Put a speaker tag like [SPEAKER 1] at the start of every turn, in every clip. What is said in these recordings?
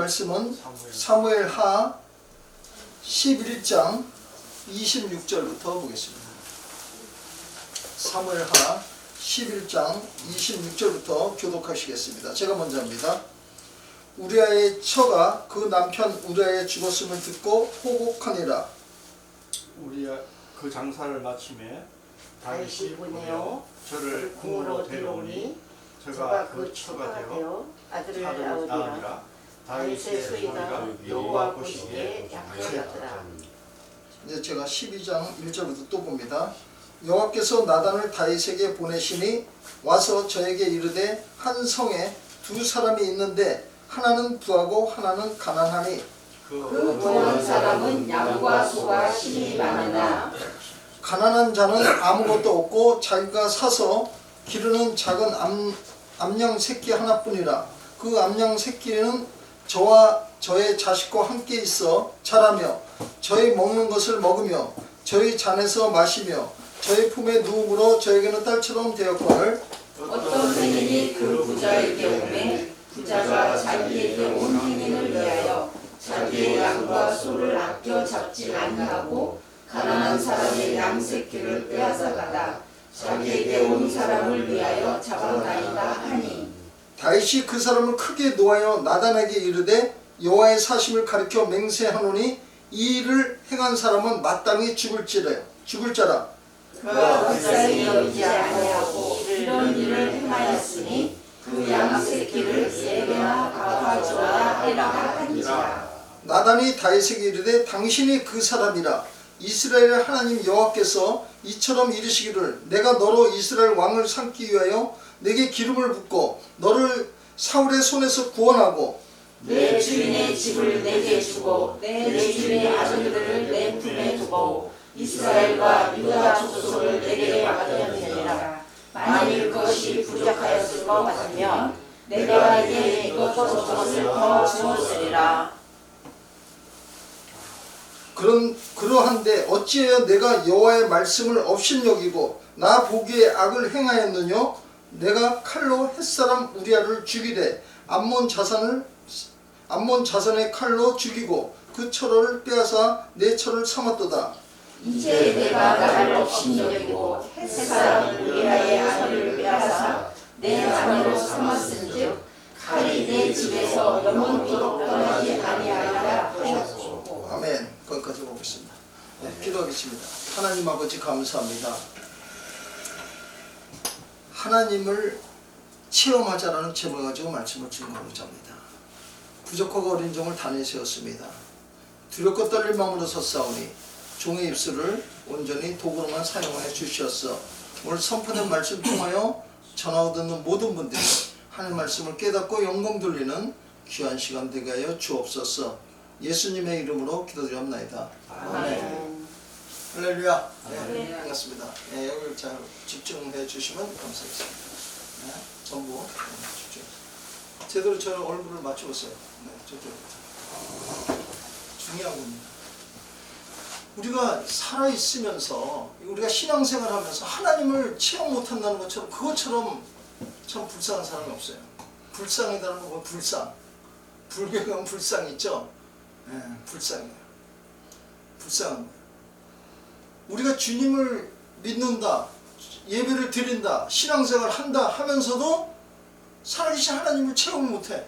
[SPEAKER 1] 말씀은 사무엘하 11장 26절부터 보겠습니다. 사무엘하 11장 26절부터 교독하시겠습니다. 제가 먼저 합니다. 우리아의 처가 그 남편 우리아의 죽었음을 듣고 호곡하니라.
[SPEAKER 2] 우리아 그 장사를 마침에 다윗이 보내어 저를 궁으로 데려오니 저가 그 처가 되어 아들을 낳으리라. 다윗의 소리가 여호와 보시기에 약하였더라.
[SPEAKER 1] 이제 제가 12장 1절부터 또 봅니다. 여호와께서 나단을 다윗에게 보내시니 와서 저에게 이르되 한 성에 두 사람이 있는데 하나는 부하고 하나는 가난하니
[SPEAKER 3] 그 부한 사람은 양과 소가 심히 많으나
[SPEAKER 1] 가난한 자는 아무것도 없고 자기가 사서 기르는 작은 암양 새끼 하나뿐이라. 그 암양 새끼는 저와 저의 자식과 함께 있어 자라며 저희 먹는 것을 먹으며 저희 잔에서 마시며 저희 품에 누움으로 저에게는 딸처럼 되었거늘
[SPEAKER 3] 어떤 행인이 그 부자에게 오매 부자가 자기에게 온 행인을 위하여 자기의 양과 소를 아껴 잡지 아니하고 가난한 사람의 양 새끼를 빼앗아가다 자기에게 온 사람을 위하여 잡아다닌다 하니
[SPEAKER 1] 다윗이 그 사람을 크게 노하여 나단에게 이르되 여호와의 사심을 가리켜 맹세하노니 이 일을 행한 사람은 마땅히 죽을 자라.
[SPEAKER 3] 그가 불쌍히 여기지 아니하고 이런 일을 행하였으니 그 양 새끼를 세 배나 갚아주어야 하리라 하니라.
[SPEAKER 1] 나단이 다윗에게 이르되 당신이 그 사람이라. 이스라엘의 하나님 여호와께서 이처럼 이르시기를 내가 너로 이스라엘 왕을 삼기 위하여 내게 기름을 붓고 너를 사울의 손에서 구원하고
[SPEAKER 3] 내 주인의 집을 내게 주고 내 주인의 아들들을 내 품에 두고 이스라엘과 유다 족속을 내게 맡겼느니라. 만일 그것이 부족하였을 것 같으면 내가 내게 이것저것을 더 주었으리라.
[SPEAKER 1] 그러한데 어찌하여 내가 여호와의 말씀을 업신여기고 나 보기에 악을 행하였느냐? 내가 칼로 햇사람 우리아를 죽이되 암몬 자산의 칼로 죽이고 그 처를 빼앗아 내 처를 삼았도다.
[SPEAKER 3] 이제 내가 나를 업신여기고 햇사람 우리아의 아들을 빼앗아 내 아내로 삼았은즉 칼이 내 집에서 영원토록 떠나지 아니하리라 하였고.
[SPEAKER 1] 아멘. 거기까지 보겠습니다. 네, 기도하겠습니다. 하나님 아버지 감사합니다. 하나님을 체험하자라는 제목을 가지고 말씀을 증거하고자 합니다. 부족하고 어린 종을 다 내세웠습니다. 두렵고 떨린 마음으로 섰사오니 종의 입술을 온전히 도구로만 사용하여 주시었어. 오늘 선포된 말씀 통하여 전하고 듣는 모든 분들이 하나님 말씀을 깨닫고 영광 돌리는 귀한 시간 되게 하여 주옵소서. 예수님의 이름으로 기도드립나이다. 아멘. 할렐루야. 네, 반갑습니다. 네, 여기 잘 집중해 주시면 감사하겠습니다. 네, 전부 집중. 제대로 저 얼굴을 맞춰보세요. 네, 저쪽. 중요한 겁니다. 우리가 살아있으면서 우리가 신앙생활하면서 하나님을 체험 못한다는 것처럼 그것처럼 참 불쌍한 사람이 없어요. 불쌍이라는 건 불쌍. 불교에 가면 불쌍 있죠? 네, 불쌍해요. 불쌍한 거예요. 우리가 주님을 믿는다, 예배를 드린다, 신앙생활을 한다 하면서도 살아계신 하나님을 체험을 못해.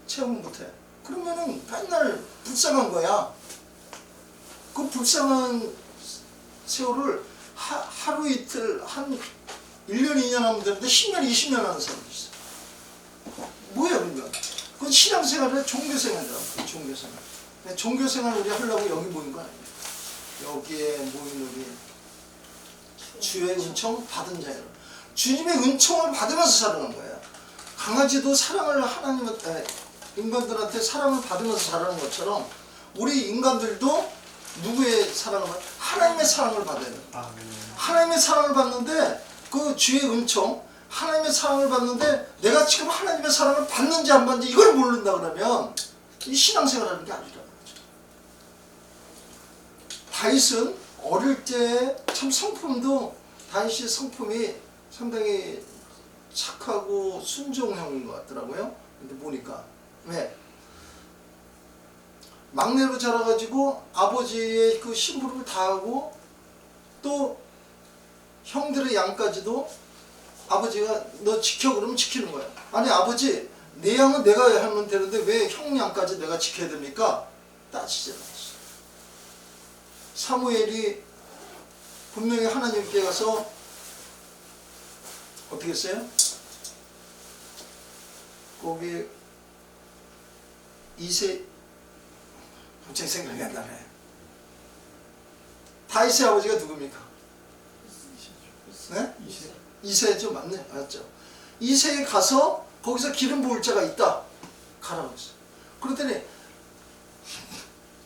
[SPEAKER 1] 체험을 못해. 그러면은 맨날 불쌍한 거야. 그 불쌍한 세월을 하루 이틀 한 1년 2년 하면 되는데 10년 20년 하는 사람도 있어. 뭐야 그러면? 그건 신앙생활이라 종교생활이라고. 종교생활. 종교생활 우리 하려고 여기 모인 거 아니에요. 여기에 모인 우리 주의 은총 받은 자예요. 주님의 은총을 받으면서 살아가는 거예요. 강아지도 사랑을 인간들한테 사랑을 받으면서 자라는 것처럼 우리 인간들도 누구의 사랑을 받아요? 하나님의 사랑을 받아야 돼요. 하나님의 사랑을 받는데 그 주의 은총, 하나님의 사랑을 받는데 내가 지금 하나님의 사랑을 받는지 안 받는지 이걸 모른다 그러면 이 신앙생활하는 게 아니라는 거죠. 다윗은 어릴 때 참 다윗의 성품이 상당히 착하고 순종형인 것 같더라고요. 근데 보니까 왜? 막내로 자라가지고 아버지의 그 심부름을 다 하고 또 형들의 양까지도 아버지가 너 지켜 그러면 지키는 거야. 아니 아버지 내 양은 내가 하면 되는데 왜 형 양까지 내가 지켜야 됩니까? 따지지 않았어. 사무엘이 분명히 하나님께 가서 어떻게 했어요? 거기 이세 갑자기 생각이 안 나네. 다윗의 아버지가 누굽니까? 네? 이세죠, 맞네, 맞죠? 이세에 가서 거기서 기름 부을 자가 있다. 가라고 했어요. 그랬더니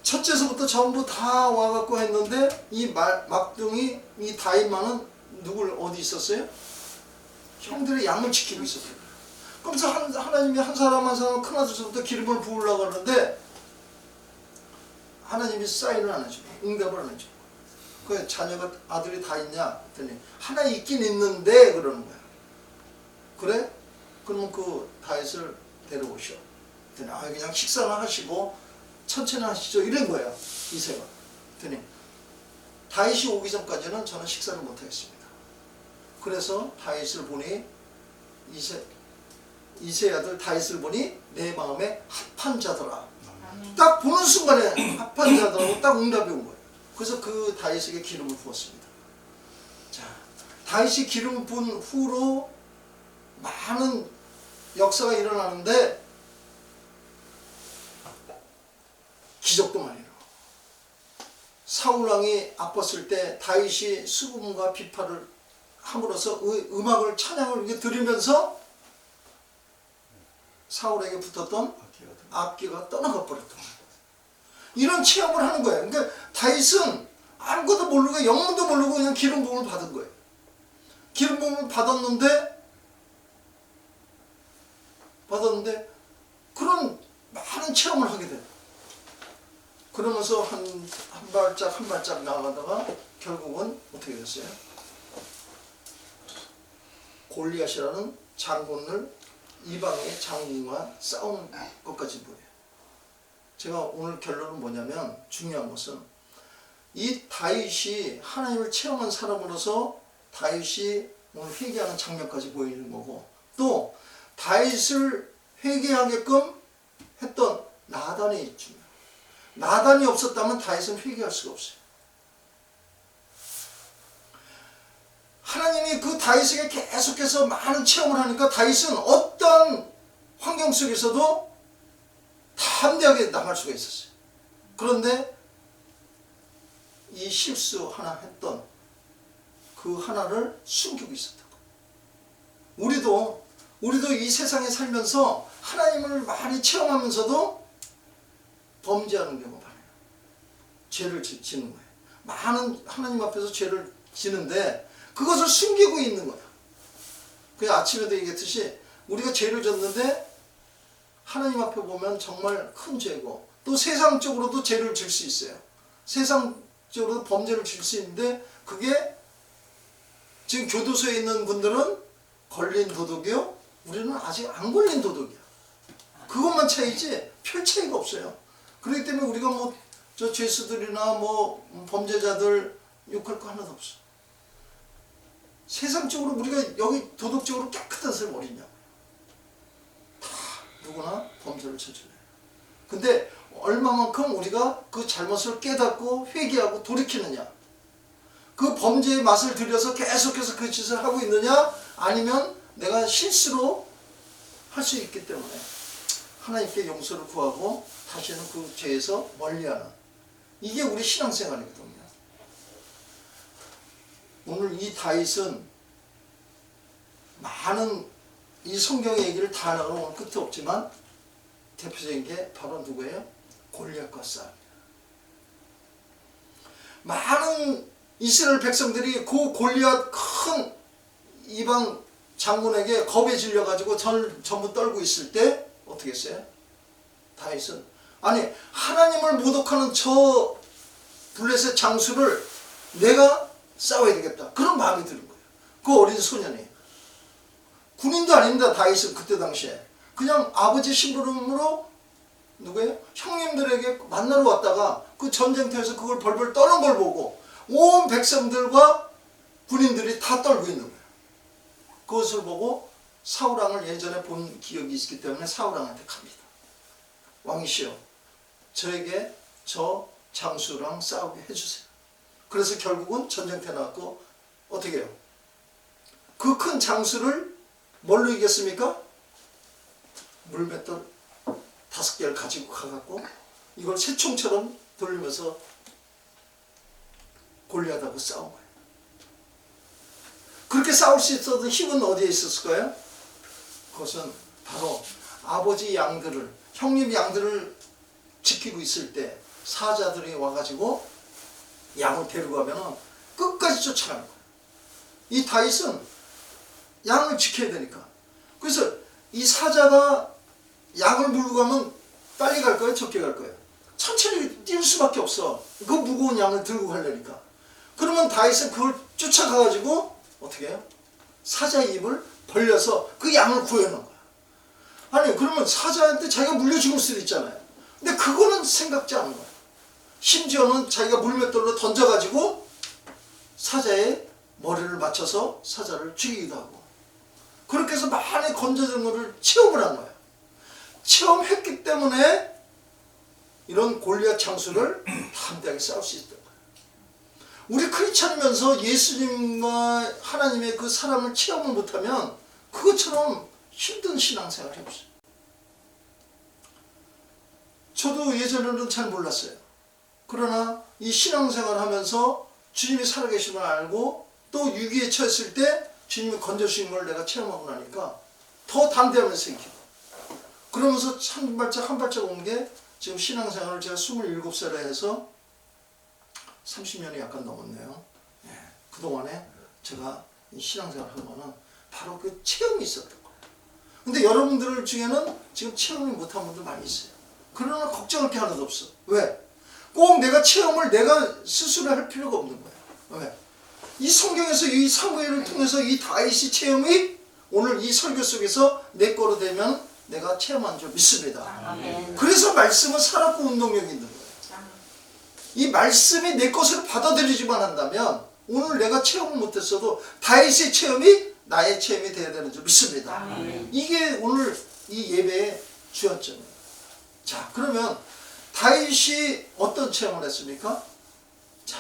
[SPEAKER 1] 첫째서부터 전부 다 와갖고 했는데 이 막둥이 이 다윗만은 누굴 어디 있었어요? 형들의 양을 지키고 있었어요. 그러면서 하나님이 한 사람 한 사람 큰아들서부터 기름을 부으려고 하는데 하나님이 사인을 안 해줘. 응답을 안 해줘. 그 자녀가 아들이 다 있냐? 그랬더니 하나 있긴 있는데 그러는 거야. 그래? 그러면 그 다윗을 데려오셔. 그랬더니 그냥 식사나 하시고 천천히 하시죠. 이런 거야. 이세가. 그랬더니 다윗이 오기 전까지는 저는 식사를 못 하겠습니다. 그래서 다윗을 보니 이세 아들 다윗을 보니 내 마음에 합한 자더라. 딱 보는 순간에 합한 자더라고 딱 응답이 온 거예요. 그래서 그 다윗에게 기름을 부었습니다. 자, 다윗이 기름을 부은 후로 많은 역사가 일어나는데 기적도 많이 일어나고 사울 왕이 아팠을 때 다윗이 수금과 비파를 함으로써 음악을 찬양을 드리면서 사울에게 붙었던 악기가 떠나가 버렸던 거예요. 이런 체험을 하는 거예요. 그러니까 다윗은 아무것도 모르고 영문도 모르고 그냥 기름 부음을 받은 거예요. 기름 부음을 받았는데 그런 많은 체험을 하게 돼요. 그러면서 한 발짝 나가다가 결국은 어떻게 됐어요? 골리앗이라는 장군을 이방의 장군과 싸우는 것까지 보여요. 제가 오늘 결론은 뭐냐면 중요한 것은 이 다윗이 하나님을 체험한 사람으로서 다윗이 오늘 회개하는 장면까지 보이는 거고 또 다윗을 회개하게끔 했던 나단이 중요해요. 나단이 없었다면 다윗은 회개할 수가 없어요. 하나님이 그 다윗에게 계속해서 많은 체험을 하니까 다윗은 어떤 환경 속에서도 담대하게 나갈 수가 있었어요. 그런데 이 실수 하나 했던 그 하나를 숨기고 있었다고. 우리도 이 세상에 살면서 하나님을 많이 체험하면서도 범죄하는 경우가 많아요. 죄를 지는 거예요. 많은 하나님 앞에서 죄를 지는데 그것을 숨기고 있는 거야. 그 아침에도 얘기했듯이 우리가 죄를 졌는데 하나님 앞에 보면 정말 큰 죄고 또 세상적으로도 죄를 질 수 있어요. 세상적으로도 범죄를 질 수 있는데 그게 지금 교도소에 있는 분들은 걸린 도둑이요. 우리는 아직 안 걸린 도둑이야. 그것만 차이지 별 차이가 없어요. 그렇기 때문에 우리가 뭐 저 죄수들이나 뭐 범죄자들 욕할 거 하나도 없어. 세상적으로 우리가 여기 도덕적으로 깨끗한 사람 어딨냐? 다 누구나 범죄를 저질러요. 근데 얼마만큼 우리가 그 잘못을 깨닫고 회개하고 돌이키느냐? 그 범죄의 맛을 들여서 계속해서 그 짓을 하고 있느냐? 아니면 내가 실수로 할 수 있기 때문에 하나님께 용서를 구하고 다시는 그 죄에서 멀리하는 이게 우리 신앙생활이거든요. 오늘 이 다윗은 많은 이 성경의 얘기를 다 나가면 오늘 끝이 없지만 대표적인 게 바로 누구예요? 골리앗과 싸움이에요. 많은 이스라엘 백성들이 그 골리앗 큰 이방 장군에게 겁에 질려가지고 전부 떨고 있을 때 어떻게 했어요? 다윗은 아니 하나님을 모독하는 저 블레셋 장수를 내가 싸워야 되겠다 그런 마음이 드는 거예요. 그 어린 소년이 군인도 아닙니다. 다윗은 그때 당시에 그냥 아버지 심부름으로 누구예요? 형님들에게 만나러 왔다가 그 전쟁터에서 그걸 벌벌 떠는 걸 보고 온 백성들과 군인들이 다 떨고 있는 거예요. 그것을 보고 사울왕을 예전에 본 기억이 있기 때문에 사울왕한테 갑니다. 왕이시여, 저에게 저 장수랑 싸우게 해주세요. 그래서 결국은 전쟁터에 나왔고 어떻게 해요? 그 큰 장수를 뭘로 이겼습니까? 물맷돌 5개를 가지고 가갖고 이걸 새총처럼 돌리면서 골리앗하고 싸운 거예요. 그렇게 싸울 수 있었던 힘은 어디에 있었을까요? 그것은 바로 아버지 양들을, 형님 양들을 지키고 있을 때 사자들이 와가지고 양을 데려가면 끝까지 쫓아가는 거예요. 이 다윗은 양을 지켜야 되니까. 그래서 이 사자가 양을 물고 가면 빨리 갈 거예요? 적게 갈 거예요? 천천히 뛸 수밖에 없어. 그 무거운 양을 들고 가려니까. 그러면 다윗은 그걸 쫓아가가지고 어떻게 해요? 사자의 입을 벌려서 그 양을 구해놓은 거야. 아니 그러면 사자한테 자기가 물려 죽을 수도 있잖아요. 근데 그거는 생각지 않은 거야. 심지어는 자기가 물맷돌로 던져가지고 사자의 머리를 맞춰서 사자를 죽이기도 하고, 그렇게 해서 많이 건져진 것을 체험을 한 거야. 체험했기 때문에 이런 골리앗 장수를 담대하게 싸울 수 있던 거야. 우리 크리스찬이면서 예수님과 하나님의 그 사람을 체험을 못하면 그것처럼 힘든 신앙생활을 해보세요. 저도 예전에는 잘 몰랐어요. 그러나 이 신앙생활을 하면서 주님이 살아계심을 알고 또 위기에 처했을 때 주님이 건져주신 걸 내가 체험하고 나니까 더 담대함을 생기고, 그러면서 한 발짝 한 발짝 온 게 지금 신앙생활을 제가 27살에 해서 30년이 약간 넘었네요. 예, 그동안에 제가 이 신앙생활을 한 거는 바로 그 체험이 있었던 거예요. 근데 여러분들 중에는 지금 체험을 못한 분들 많이 있어요. 그러나 걱정할 게 하나도 없어. 왜? 꼭 내가 체험을 내가 스스로 할 필요가 없는 거예요. 왜? 이 성경에서 이 사무엘을 통해서 이 다윗이 체험이 오늘 이 설교 속에서 내 거로 되면 내가 체험한 줄 믿습니다.
[SPEAKER 3] 아멘.
[SPEAKER 1] 그래서 말씀은 살았고 운동력이 있는 거예요. 이 말씀이 내 것으로 받아들이지만 한다면 오늘 내가 체험을 못했어도 다윗의 체험이 나의 체험이 되어야 되는 줄 믿습니다.
[SPEAKER 3] 아멘.
[SPEAKER 1] 이게 오늘 이 예배의 주요점이에요. 자, 그러면 다윗이 어떤 체험을 했습니까? 자,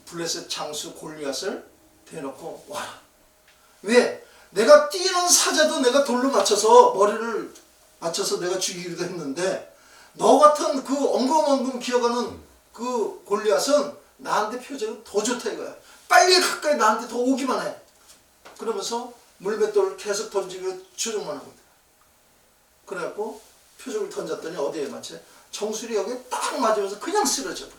[SPEAKER 1] 블레셋 장수 골리앗을 대놓고 와라. 왜? 내가 뛰는 사자도 내가 돌로 맞춰서 머리를 맞춰서 내가 죽이기도 했는데 너 같은 그 엉금엉금 기어가는 그 골리앗은 나한테 표적은 더 좋다 이거야. 빨리 가까이 나한테 더 오기만 해. 그러면서 물맷돌을 계속 던지고 추종만 하고 있다. 그래갖고 표적을 던졌더니 어디에 맞지? 정수리 여기에 딱 맞으면서 그냥 쓰러져 버려.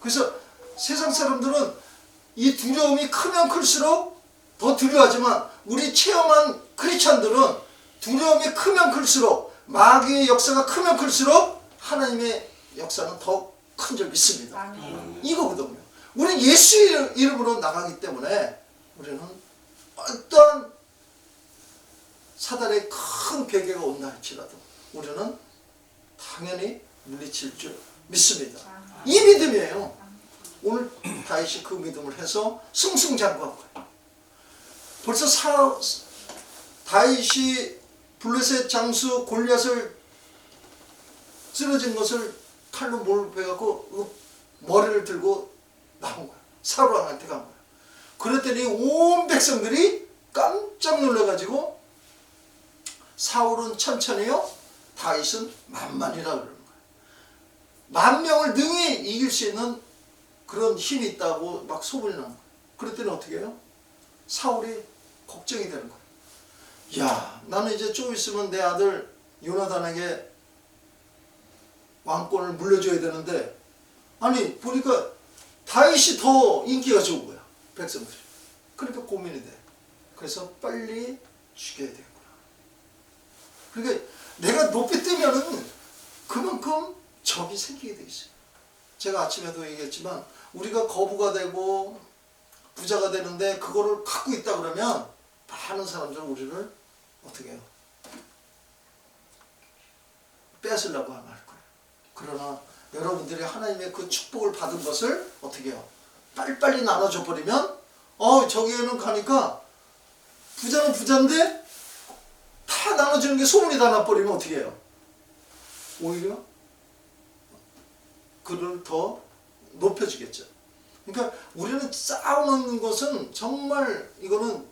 [SPEAKER 1] 그래서 세상 사람들은 이 두려움이 크면 클수록 더 두려워하지만 우리 체험한 크리스찬들은 두려움이 크면 클수록 마귀의 역사가 크면 클수록 하나님의 역사는 더 큰 줄 믿습니다.
[SPEAKER 3] 아멘.
[SPEAKER 1] 이거거든요. 우리는 예수 이름으로 나가기 때문에 우리는 어떠한 사단의 큰 괴계가 온다 할지라도 우리는 당연히 물리칠 줄 믿습니다. 이 믿음이에요. 오늘 다윗이 그 믿음을 해서 승승장구한 거예요. 벌써 다윗이 블레셋 장수 골리앗을 쓰러진 것을 칼로 몰 베갖고 머리를 들고 나온 거야. 사울왕한테 간 거야. 그랬더니 온 백성들이 깜짝 놀라가지고 사울은 천천히요, 다윗은 만만이라 그러는 거야. 10,000명을 능히 이길 수 있는 그런 힘이 있다고 막 소문이 난 거야. 그랬더니 어떻게 해요? 사울이 걱정이 되는 거야. 야, 나는 이제 좀 있으면 내 아들 요나단에게 왕권을 물려줘야 되는데, 아니 보니까 다윗이 더 인기가 좋은 거야, 백성들이. 그러니까 고민이 돼. 그래서 빨리 죽여야 되겠구나. 그러니까 내가 높이 뜨면은 그만큼 적이 생기게 돼 있어요. 제가 아침에도 얘기했지만 우리가 거부가 되고 부자가 되는데 그거를 갖고 있다 그러면 많은 사람들은 우리를 어떻게 해요? 뺏으려고 할 거예요. 그러나 여러분들이 하나님의 그 축복을 받은 것을 어떻게 해요? 빨리빨리 나눠줘 버리면 저기에는 가니까 부자는 부자인데 다 나눠주는 게 소문이 다 나버리면 어떻게 해요? 오히려 그를 더 높여주겠죠. 그러니까 우리는 싸우는 것은 정말 이거는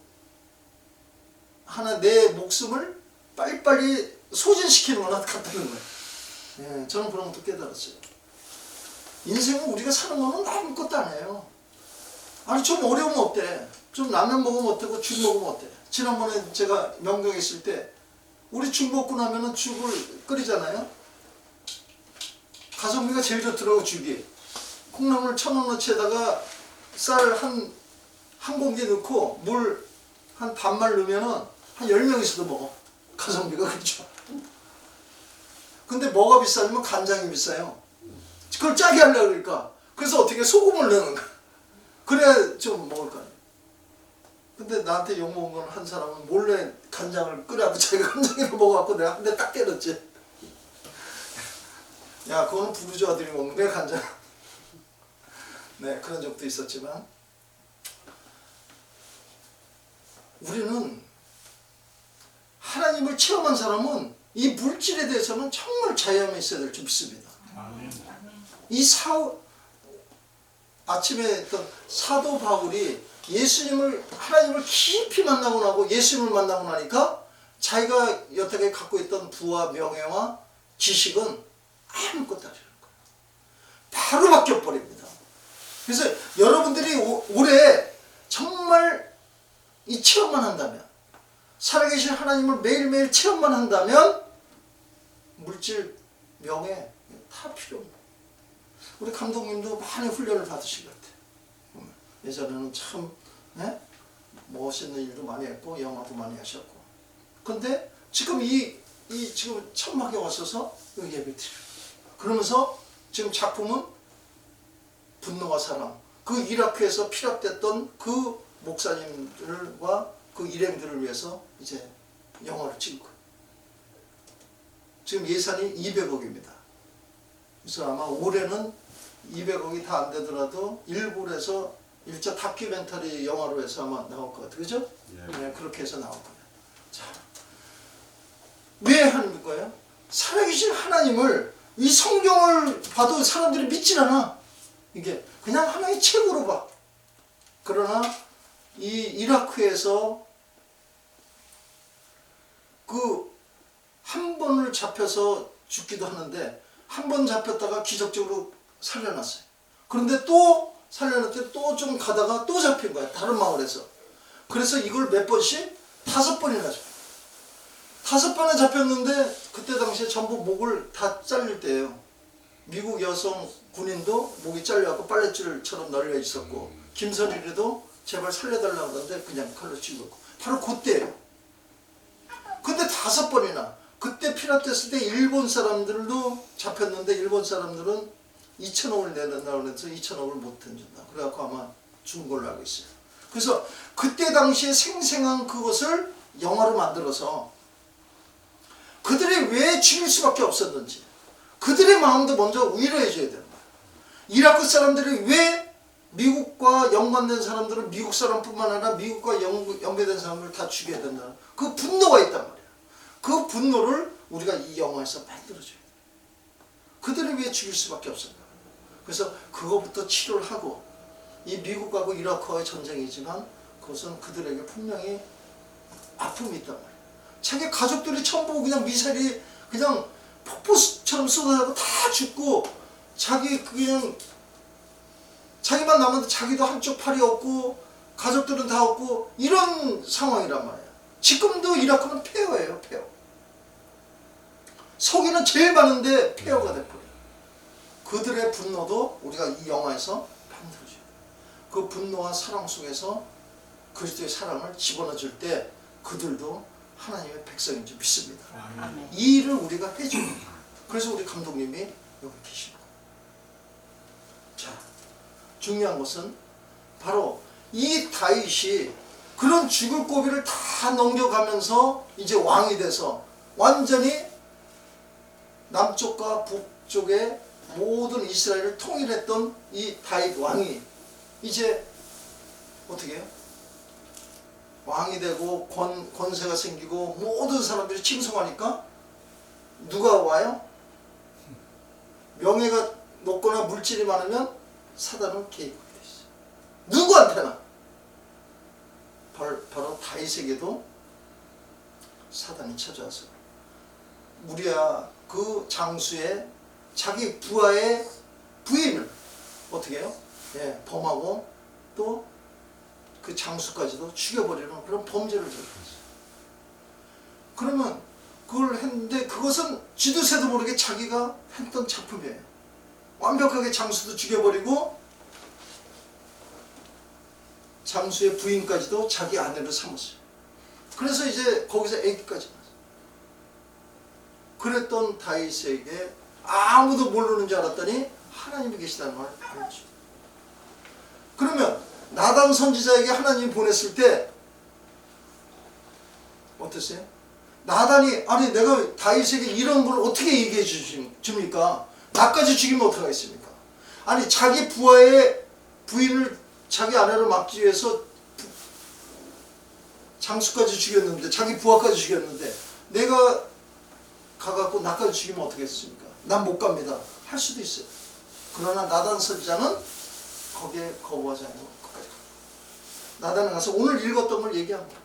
[SPEAKER 1] 하나 내 목숨을 빨리빨리 소진시키는 거나 같다는 거예요. 예, 저는 그런 것도 깨달았어요. 인생은 우리가 사는 거는 아무것도 아니에요. 아니 좀 어려우면 어때? 좀 라면 먹으면 어때고 죽 먹으면 어때? 지난번에 제가 명동에 있을 때 우리 죽 먹고 나면은 죽을 끓이잖아요. 가성비가 제일 좋더라고 죽이. 콩나물 1,000원어치에다가 쌀 한 공기 넣고 물 한 반말 넣으면은 한 10명이서도 먹어. 가성비가 그렇죠. 근데 뭐가 비싸냐면 간장이 비싸요. 그걸 짜게 하려고 그러니까. 그래서 어떻게 소금을 넣는 거야. 그래야 좀 먹을 거 아니야. 근데 나한테 욕먹은 건 한 사람은 몰래 간장을 끓여갖고 자기가 간장으로 먹어갖고 내가 한 대 딱 때렸지. 야, 그거는 부르주아들이 먹는 거야, 간장. 네, 그런 적도 있었지만 우리는 하나님을 체험한 사람은 이 물질에 대해서는 정말 자유함이 있어야 될 줄 믿습니다. 이 아침에 했던 사도 바울이 하나님을 깊이 만나고 나고 예수님을 만나고 나니까 자기가 여태까지 갖고 있던 부와 명예와 지식은 아무것도 아니라는 거예요. 바로 바뀌어버립니다. 그래서 여러분들이 올해 정말 이 체험만 한다면, 살아계신 하나님을 매일매일 체험만 한다면 물질, 명예 다 필요 없는 거예요. 우리 감독님도 많이 훈련을 받으신 것 같아요. 예전에는 참 멋있는 일도 많이 했고 영화도 많이 하셨고, 근데 지금 지금 천막에 왔어서 여기 예배 드려요. 그러면서 지금 작품은 분노와 사랑, 그 이라크에서 피랍됐던 그 목사님들과 그 일행들을 위해서 이제 영화를 찍을 거예요. 지금 예산이 200억입니다. 그래서 아마 올해는 200억이 다 안 되더라도 일본에서 일자 다큐멘터리 영화로 해서 아마 나올 것 같아요. 그죠? 네, 그렇게 해서 나올 거예요. 자, 왜 하는 거예요? 살아계신 하나님을 이 성경을 봐도 사람들이 믿질 않아. 이게 그냥 하나의 책으로 봐. 그러나 이 이라크에서 그 한 번을 잡혀서 죽기도 하는데 한 번 잡혔다가 기적적으로 살려놨어요. 그런데 또 살려놨더니 또 좀 가다가 또 잡힌 거야. 다른 마을에서. 그래서 이걸 몇 번씩? 5번이나 잡혀요. 5번에 잡혔는데 그때 당시에 전부 목을 다 잘릴 때예요. 미국 여성 군인도 목이 잘려갖고 빨랫줄처럼 널려 있었고, 김선일이도 제발 살려달라고 하는데 그냥 칼로 찍었고, 바로 그때예요. 근데 5번이나 그때 피랍됐을 때 일본 사람들도 잡혔는데 일본 사람들은 2천억을 내는다고 해서 2천억을 못 던진다. 그래갖고 아마 죽은 걸로 알고 있어요. 그래서 그때 당시에 생생한 그것을 영화로 만들어서 그들이 왜 죽일 수밖에 없었는지, 그들의 마음도 먼저 위로해줘야 되는 거예요. 이라크 사람들이 왜 미국과 연관된 사람들은 미국 사람뿐만 아니라 미국과 연계된 사람들을 다 죽여야 된다는 그 분노가 있단 말이에요. 그 분노를 우리가 이 영화에서 만들어줘야 돼요. 그들을 왜 죽일 수밖에 없었나. 그래서 그거부터 치료를 하고, 이 미국하고 이라크와의 전쟁이지만 그것은 그들에게 분명히 아픔이 있단 말이에요. 자기 가족들이 전부 그냥 미사일이 그냥 폭포처럼 쏟아지고 다 죽고, 그냥 자기만 남았는데 자기도 한쪽 팔이 없고 가족들은 다 없고 이런 상황이란 말이에요. 지금도 이라크는 폐허예요. 폐허. 서기는 제일 많은데 폐허가 돼버려요. 그들의 분노도 우리가 이 영화에서 만들어줘요. 그 분노와 사랑 속에서 그리스도의 사랑을 집어넣어줄 때 그들도 하나님의 백성인 줄 믿습니다.
[SPEAKER 3] 아멘.
[SPEAKER 1] 이 일을 우리가 해줍니다. 그래서 우리 감독님이 여기 계신 거예요. 자, 중요한 것은 바로 이 다윗이 그런 죽을 고비를 다 넘겨가면서 이제 왕이 돼서 완전히 남쪽과 북쪽의 모든 이스라엘을 통일했던 이 다윗 왕이 이제 어떻게 해요? 왕이 되고 권세가 생기고 모든 사람들이 칭송하니까 누가 와요? 명예가 높거나 물질이 많으면 사단은 개입하게 돼 있어요. 누구한테나. 바로 다윗에게도 사단이 찾아와서 우리야 그 장수의 자기 부하의 부인을 어떻게 해요? 예, 범하고 또 그 장수까지도 죽여버리는 그런 범죄를 저질렀어요. 그러면 그걸 했는데 그것은 쥐도새도 모르게 자기가 했던 작품이에요. 완벽하게 장수도 죽여버리고 장수의 부인까지도 자기 아내로 삼았어요. 그래서 이제 거기서 아기까지 낳았어요. 그랬던 다윗에게 아무도 모르는 줄 알았더니 하나님이 계시다는 걸 알죠. 그러면 나단 선지자에게 하나님이 보냈을 때 어땠어요? 나단이 아니 내가 다윗에게 이런 걸 어떻게 얘기해 줍니까? 나까지 죽이면 어떡하겠습니까? 아니 자기 부하의 부인을 자기 아내로 막기 위해서 장수까지 죽였는데 자기 부하까지 죽였는데 내가 가갖고 나까지 죽이면 어떡하겠습니까? 난 못 갑니다. 할 수도 있어요. 그러나 나단 선지자는 거기에 거부하지 않고 끝까지 갑니다. 나단에 가서 오늘 읽었던 걸 얘기합니다.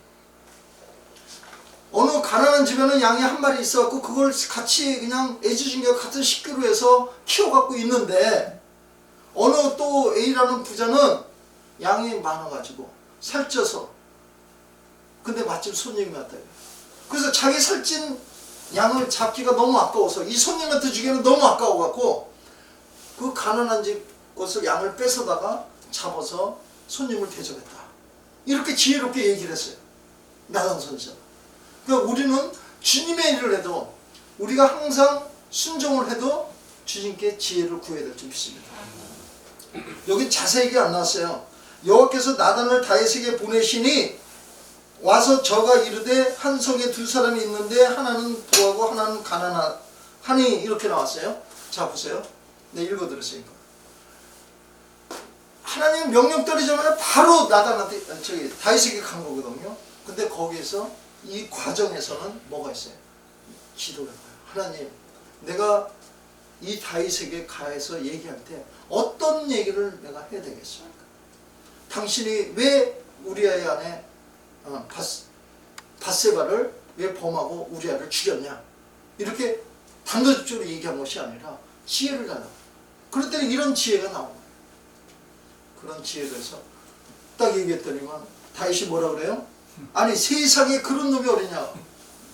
[SPEAKER 1] 어느 가난한 집에는 양이 한 마리 있어갖고 그걸 같이 그냥 애지중지와 같은 식구로 해서 키워갖고 있는데 어느 또 A라는 부자는 양이 많아가지고 살쪄서 근데 마침 손님이 왔다. 그래서 자기 살찐 양을 잡기가 너무 아까워서 이 손님한테 주기에는 너무 아까워갖고 그 가난한 집 것을 양을 뺏어다가 잡아서 손님을 대접했다. 이렇게 지혜롭게 얘기를 했어요. 나단 선지자. 그러니까 우리는 주님의 일을 해도 우리가 항상 순종을 해도 주님께 지혜를 구해야 될 줄 믿습니다. 여기 자세하게 안 나왔어요. 여호와께서 나단을 다윗에게 보내시니 와서 저가 이르되 한 성에 두 사람이 있는데 하나는 부하고 하나는 가난하니 이렇게 나왔어요. 자 보세요. 네 읽어드렸으니까. 하나님 명령 떨어지자마자 바로 나단한테 다윗에게 간 거거든요. 근데 거기에서 이 과정에서는 뭐가 있어요? 기도를 해요. 하나님 내가 이 다윗에게 가해서 얘기할 때 어떤 얘기를 내가 해야 되겠습니까? 당신이 왜 우리아의 아내 밧세바를 왜 범하고 우리아를 죽였냐? 이렇게 단도직입적으로 얘기한 것이 아니라 지혜를 달라. 그럴 때는 이런 지혜가 나오는 거예요. 그런 지혜를 해서 딱 얘기했더니만 다윗이 뭐라 그래요? 아니 세상에 그런 놈이 어디냐?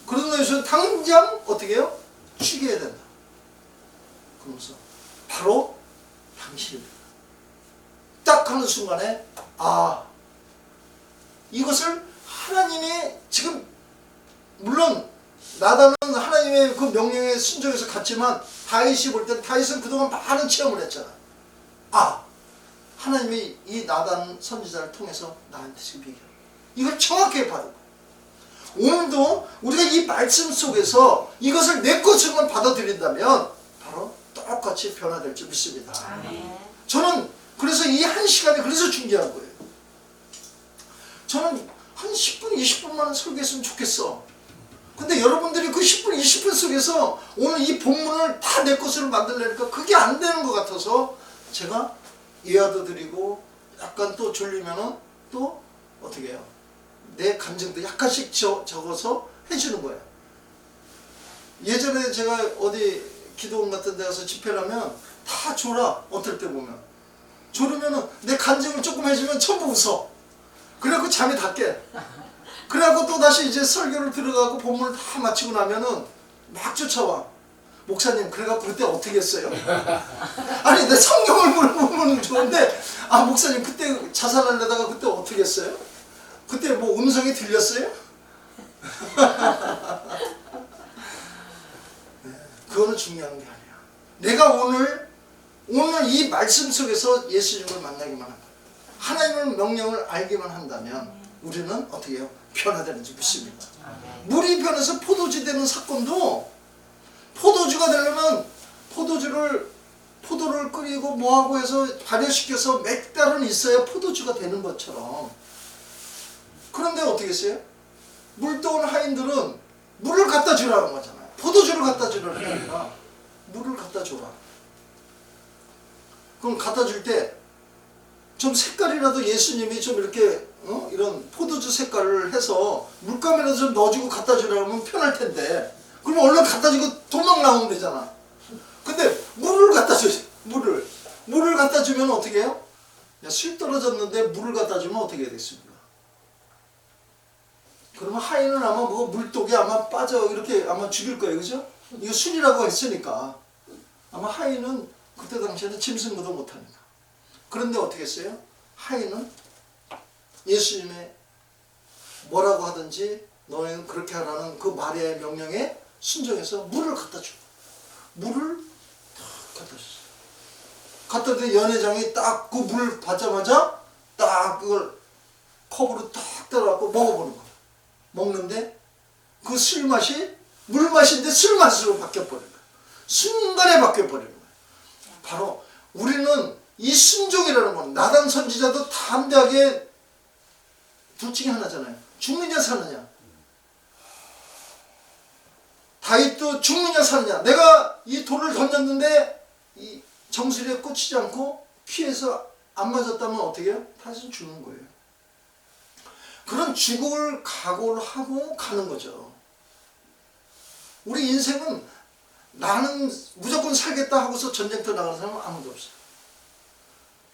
[SPEAKER 1] 그런 놈이 당장 어떻게 해요? 죽여야 된다. 그러면서 바로 당신이 딱 하는 순간에 이것을 하나님이 지금 물론 나단은 하나님의 그 명령에 순종해서 갔지만 다윗이 볼 때는 다윗은 그동안 많은 체험을 했잖아. 하나님이 이 나단 선지자를 통해서 나한테 지금 얘기하는 이걸 정확하게 받은 거예요. 오늘도 우리가 이 말씀 속에서 이것을 내 것으로만 받아들인다면 바로 똑같이 변화될 줄 믿습니다.
[SPEAKER 3] 아멘.
[SPEAKER 1] 저는 그래서 이 한 시간이 그래서 중요한 거예요. 저는 한 10분, 20분만 설교했으면 좋겠어. 근데 여러분들이 그 10분, 20분 속에서 오늘 이 본문을 다 내 것으로 만들려니까 그게 안 되는 것 같아서 제가 예화도 드리고 약간 또 졸리면은 또 어떻게 해요? 내 감정도 약간씩 적어서 해주는 거예요. 예전에 제가 어디 기도원 같은 데 가서 집회를 하면 다 졸아. 어떨 때 보면 졸으면은 내 간증을 조금 해주면 전부 웃어. 그래갖고 잠이 다 깨. 그래갖고 또 다시 이제 설교를 들어가고 본문을 다 마치고 나면은 막 쫓아와. 목사님 그래갖고 그때 어떻게 했어요? 아니 내 성경을 물어보면 좋은데 목사님 그때 자살하려다가 그때 어떻게 했어요? 그때 뭐 음성이 들렸어요? 그거는 중요한 게 아니야. 내가 오늘 이 말씀 속에서 예수님을 만나기만 한다. 하나님의 명령을 알기만 한다면 우리는 어떻게 해요? 변화되는 줄 믿습니다. 물이 변해서 포도주 되는 사건도 포도주가 되려면 포도를 끓이고 뭐하고 해서 발효시켜서 몇 달은 있어야 포도주가 되는 것처럼. 그런데 어떻게 했어요? 물도온 하인들은 물을 갖다 주라는 거잖아요. 포도주를 갖다 주라는 게 아니라 물을 갖다 줘라. 그럼 갖다 줄 때 좀 색깔이라도 예수님이 좀 이렇게 이런 포도주 색깔을 해서 물감이라도 좀 넣어주고 갖다 주라면 편할 텐데, 그럼 얼른 갖다 주고 도망 나오면 되잖아. 근데 물을 갖다 줘. 물을 갖다 주면 어떻게 해요? 야, 술 떨어졌는데 물을 갖다 주면 어떻게 되겠습니까? 그러면 하인은 아마 뭐 물독에 아마 빠져 이렇게 아마 죽일 거예요, 그죠? 이거 술이라고 했으니까 아마 하인은 그때 당시에는 짐승보다 못합니다. 그런데 어떻게 했어요? 하인은 예수님의 뭐라고 하든지 너희는 그렇게 하라는 그 마리아의 명령에 순종해서 물을 갖다 주고, 물을 딱 갖다 줬어요. 갖다 줬더니 연회장이 딱 그 물 받자마자 딱 그걸 컵으로 딱 따라갖고 먹어보는 거예요. 먹는데 그 술 맛이 물 맛인데 술 맛으로 바뀌어버린 거예요. 순간에 바뀌어버리는 거예요. 바로 우리는 이 순종이라는 건, 나단 선지자도 담대하게 둘 중에 하나잖아요. 죽느냐 사느냐. 다윗도 죽느냐 사느냐. 내가 이 돌을 던졌는데 이 정수리에 꽂히지 않고 피해서 안 맞았다면 어떻게 해요? 다시는 죽는 거예요. 그런 죽을 각오를 하고 가는 거죠. 우리 인생은 나는 무조건 살겠다 하고서 전쟁터 나가는 사람은 아무도 없어요.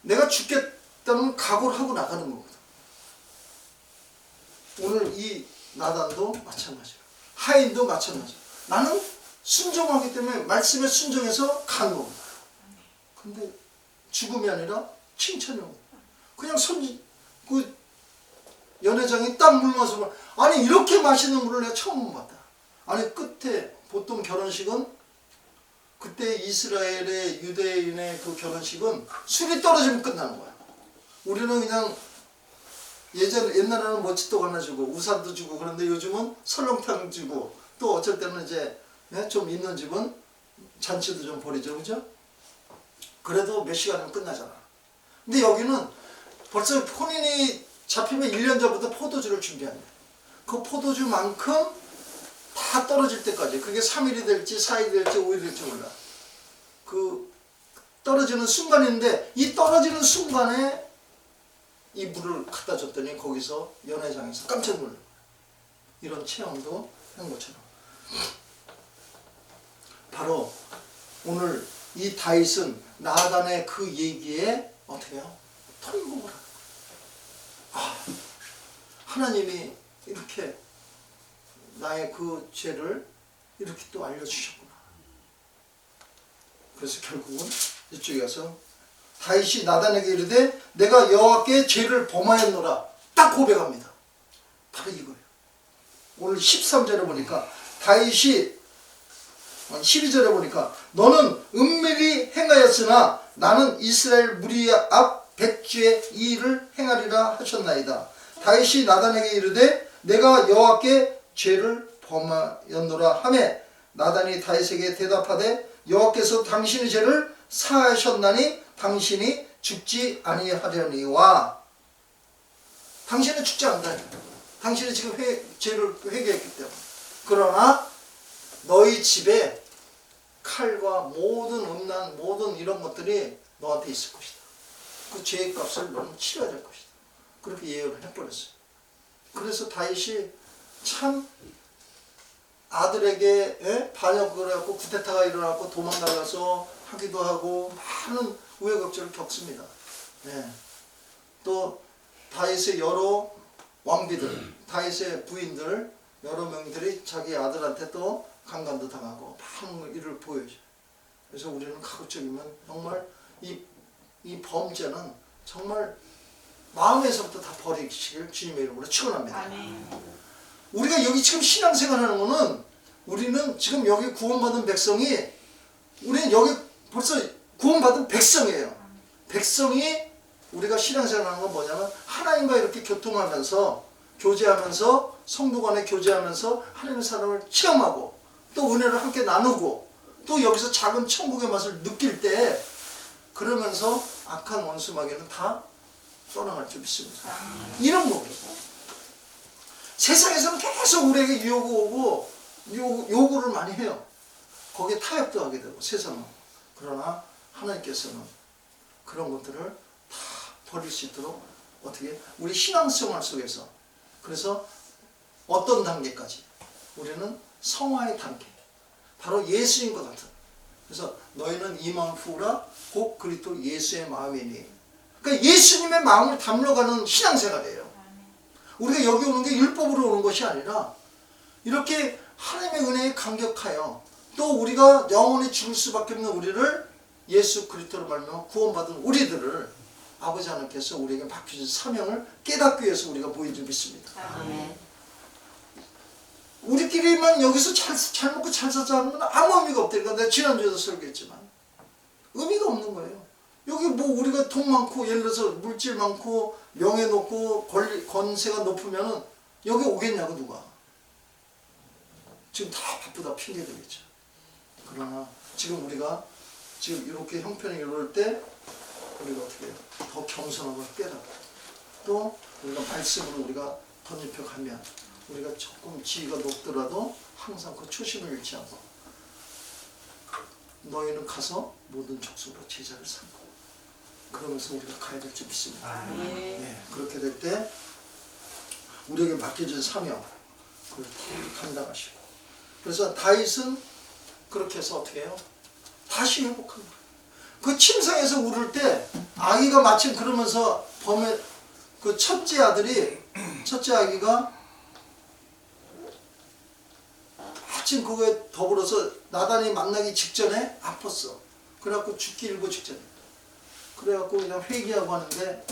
[SPEAKER 1] 내가 죽겠다는 각오를 하고 나가는 거거든. 오늘 이 나단도 마찬가지예요. 하인도 마찬가지예요. 나는 순종하기 때문에 말씀에 순종해서 가는 겁니다. 근데 죽음이 아니라 칭찬이 옵니다. 그냥 그 연회장이 딱 물 마시면, 아니 이렇게 맛있는 물을 내가 처음 봤다. 아니 끝에 보통 결혼식은, 그때 이스라엘의 유대인의 그 결혼식은 술이 떨어지면 끝나는 거야. 우리는 그냥 옛날에는 멋지떡 하나 주고 우산도 주고, 그런데 요즘은 설렁탕 주고, 또 어쩔 때는 이제 좀 있는 집은 잔치도 좀 벌이죠, 그죠? 그래도 몇 시간이면 끝나잖아. 근데 여기는 벌써 혼인이 잡히면 1년 전부터 포도주를 준비합니다. 그 포도주만큼 다 떨어질 때까지, 그게 3일이 될지 4일이 될지 5일이 될지 몰라. 그 떨어지는 순간인데, 이 떨어지는 순간에 이 물을 갖다 줬더니 거기서 연회장에서 깜짝 놀라요. 이런 체험도 한 것처럼. 바로 오늘 이 다윗은 나단의 그 얘기에 어떻게 해요? 통곡을 하는 거예요. 하나님이 이렇게 나의 그 죄를 이렇게 또 알려주셨구나. 그래서 결국은 이쪽에 가서 다윗이 나단에게 이르되 내가 여호와께 죄를 범하였노라 딱 고백합니다. 바로 이거예요. 오늘 13절에 보니까 다윗이 12절에 보니까 너는 은밀히 행하였으나 나는 이스라엘 무리 앞 백주의 이 일을 행하리라 하셨나이다. 다윗이 나단에게 이르되 내가 여호와께 죄를 범하였노라 하매 나단이 다윗에게 대답하되 여호와께서 당신의 죄를 사하셨나니 당신이 죽지 아니하려니와. 당신은 죽지 않는다. 당신이 지금 죄를 회개했기 때문에. 그러나 너희 집에 칼과 모든 음란, 모든 이런 것들이 너한테 있을 것이다. 그 죄의 값을 너는 치러야 될 것이다. 그렇게 예언을 해버렸어요. 그래서 다윗이 참 아들에게 반역을 해갖고 쿠데타가 일어나고 도망나가서 하기도 하고 많은 우여곡절을 겪습니다. 네. 또 다윗의 여러 왕비들, 다윗의 부인들 여러 명들이 자기 아들한테 또 강간도 당하고 많은 일을 보여줘요. 그래서 우리는 가급적이면 정말 이 범죄는 정말 마음에서부터 다 버리시길 주님의 이름으로 축원합니다.
[SPEAKER 3] 아멘.
[SPEAKER 1] 우리가 여기 지금 신앙생활하는 거는, 우리는 지금 여기 구원받은 백성이, 우리는 여기 벌써 구원받은 백성이에요. 백성이 우리가 신앙생활하는 건 뭐냐면 하나님과 이렇게 교통하면서, 교제하면서, 성도 간에 교제하면서 하나님의 사랑을 체험하고 또 은혜를 함께 나누고 또 여기서 작은 천국의 맛을 느낄 때 그러면서 악한 원수 마귀는 다 떠나갈 줄 믿습니다. 이런 겁니다. 세상에서는 계속 우리에게 유혹이 오고 요구를 많이 해요. 거기에 타협도 하게 되고 세상은. 그러나 하나님께서는 그런 것들을 다 버릴 수 있도록 어떻게 우리 신앙생활 속에서 그래서 어떤 단계까지 우리는 성화의 단계 바로 예수인 것 같은 그래서 너희는 이 마음 품으라 곧 그리스도 예수의 마음이니 그러니까 예수님의 마음을 담러가는 신앙생활이에요. 우리가 여기 오는 게 율법으로 오는 것이 아니라 이렇게 하나님의 은혜에 감격하여 또 우리가 영원히 죽을 수밖에 없는 우리를 예수 그리스도로 말미암아 구원받은 우리들을 아버지 하나님께서 우리에게 맡겨진 사명을 깨닫기 위해서 우리가 모인 줄 믿습니다.
[SPEAKER 3] 아멘.
[SPEAKER 1] 우리끼리만 여기서 잘 먹고 잘 살자 하는 건 아무 의미가 없다니까 내가 지난주에도 설교했지만 의미가 없는 거예요. 여기 뭐 우리가 돈 많고 예를 들어서 물질 많고 명예 높고 권세가 높으면은 여기 오겠냐고 누가. 지금 다 바쁘다 핑계 대겠죠. 그러나 지금 우리가 지금 이렇게 형편이 이럴 때 우리가 어떻게 해요? 더 겸손함을 깨닫고 또 우리가 말씀으로 우리가 덧입혀가면 우리가 조금 지위가 높더라도 항상 그 초심을 잃지 않고 너희는 가서 모든 족속으로 제자를 삼고 그러면서 우리가 가야 될 줄 믿습니다. 네, 그렇게 될 때 우리에게 맡겨진 사명 그걸 감당하시고 그래서 다윗은 그렇게 해서 어떻게 해요? 다시 회복한 거예요. 그 침상에서 울을 때 아기가 마침 그러면서 범의 그 첫째 아기가 마침 그거에 더불어서 나단이 만나기 직전에 아팠어. 그래갖고 죽기 일보 직전에. 그래갖고 그냥 회개하고 하는데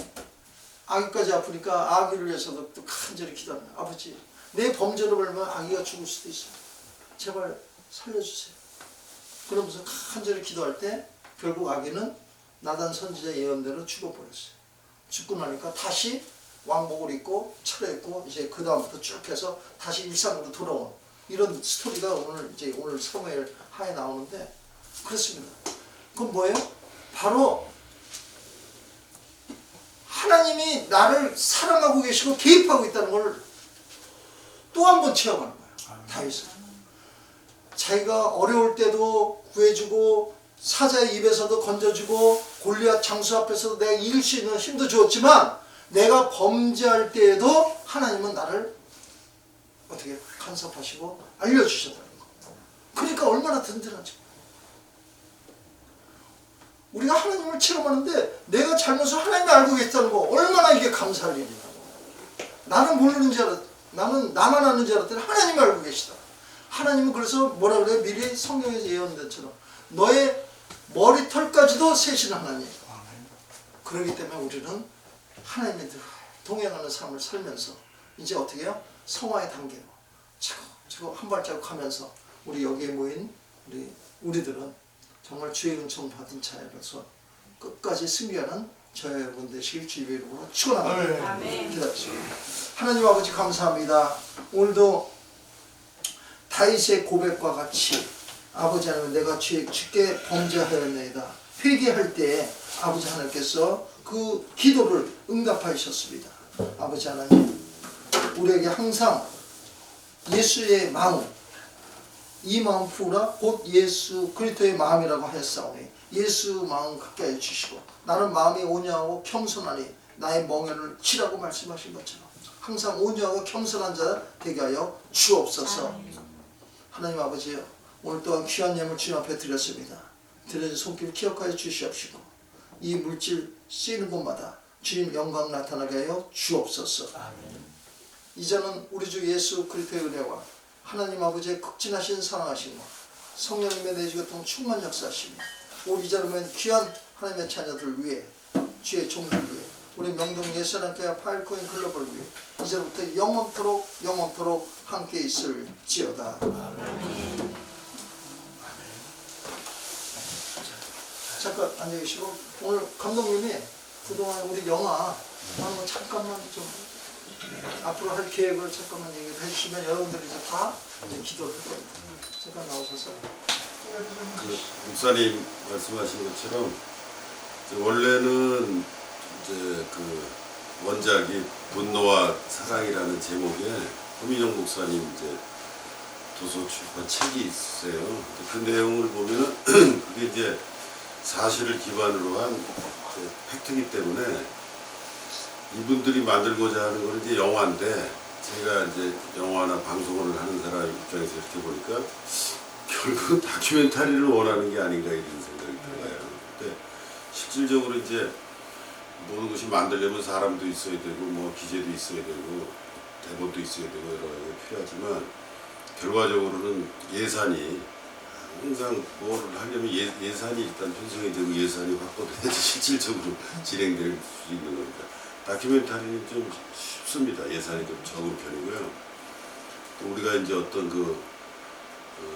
[SPEAKER 1] 아기까지 아프니까 아기를 위해서도 또 간절히 기도하는 거야. 아버지 내 범죄로 벌면 아기가 죽을 수도 있어. 제발 살려주세요. 그러면서 간절히 기도할 때 결국 아기는 나단 선지자 예언대로 죽어버렸어요. 죽고 나니까 다시 왕복을 입고 차려입고 이제 그 다음부터 쭉 해서 다시 일상으로 돌아온 이런 스토리가 오늘 사무엘 하에 나오는데 그렇습니다. 그건 뭐예요? 바로 하나님이 나를 사랑하고 계시고 개입하고 있다는 걸 또 한 번 체험하는 거예요. 다윗은 자기가 어려울 때도 구해주고 사자의 입에서도 건져주고 골리앗 장수 앞에서도 내가 이길 수 있는 힘도 주었지만 내가 범죄할 때에도 하나님은 나를 어떻게 간섭하시고 알려주셨다는 거. 그러니까 얼마나 든든하죠. 우리가 하나님을 체험하는데 내가 잘못을 하나님이 알고 계시다는 거 얼마나 이게 감사할 일이냐고. 나는 모르는 줄 알았, 나는 나만 아는 줄 알았더니 하나님이 알고 계시다. 하나님은 그래서 뭐라 그래요? 미리 성경에서 예언된 것처럼 너의 머리털까지도 세신 하나님. 그렇기 때문에 우리는 하나님의 동행하는 삶을 살면서 이제 어떻게 해요? 성화의 단계로 차곡차곡 한 발자국 하면서 우리 여기에 모인 우리들은 정말 주의 은총 받은 자여서 끝까지 승리하는 저와 여러분 되시길 주의 이름으로 축원합니다. 기도하시겠습니다. 하나님 아버지 감사합니다. 오늘도 다윗의 고백과 같이 아버지 하나님 내가 주께 범죄하였나이다 회개할 때 아버지 하나님께서 그 기도를 응답하셨습니다. 아버지 하나님 우리에게 항상 예수의 마음 이 마음 품으라 곧 예수 그리스도의 마음이라고 하였사오니 예수 마음 갖게 하여 주시고 나는 마음이 온유하고 겸손하니 나의 멍에를 치라고 말씀하신 것처럼 항상 온유하고 겸손한 자 되게 하여 주옵소서. 하나님 아버지요 오늘 또한 귀한 예물 주님 앞에 드렸습니다. 드려진 손길 기억하여 주시옵시고 이 물질 쓰이는 곳마다 주님 영광 나타나게 하여 주옵소서. 이제는 우리 주 예수 그리스도의 은혜와 하나님 아버지의 극진하신 사랑하심과 성령님의 내주교통 충만 역사하시며 우리 자로면 귀한 하나님의 자녀들을 위해 주의 종들 위해 우리 명동 예수님께 파일코인 클럽을 위해 이제부터 영원토록 함께 있을지어다. 잠깐 앉아 계시고 오늘 감독님이 그동안 우리 영화 하는 거 잠깐만 좀 앞으로 할 계획을 잠깐만 얘기를 해주시면 여러분들이 이제 다 이제 기도를 할 겁니다. 잠깐 나오셔서
[SPEAKER 4] 그 목사님 말씀하신 것처럼 이제 원래는 이제 그 원작이 분노와 사랑이라는 제목의 허민영 목사님 이제 도서 출판 책이 있어요. 그 내용을 보면은 그게 이제 사실을 기반으로 한 이제 팩트이기 때문에 이분들이 만들고자 하는 건 이제 영화인데 제가 이제 영화나 방송을 하는 사람 입장에서 이렇게 보니까 결국은 다큐멘터리를 원하는 게 아닌가 이런 생각이 들어요. 근데 실질적으로 이제 모든 것이 만들려면 사람도 있어야 되고 뭐 기재도 있어야 되고 대본도 있어야 되고 여러 가지가 필요하지만 결과적으로는 예산이 항상 뭘 하려면 예산이 일단 편성이 되고 예산이 확보돼야지 실질적으로 진행될 수 있는 겁니다. 다큐멘터리는 좀 쉽습니다. 예산이 좀 적은 편이고요. 또 우리가 이제 어떤 그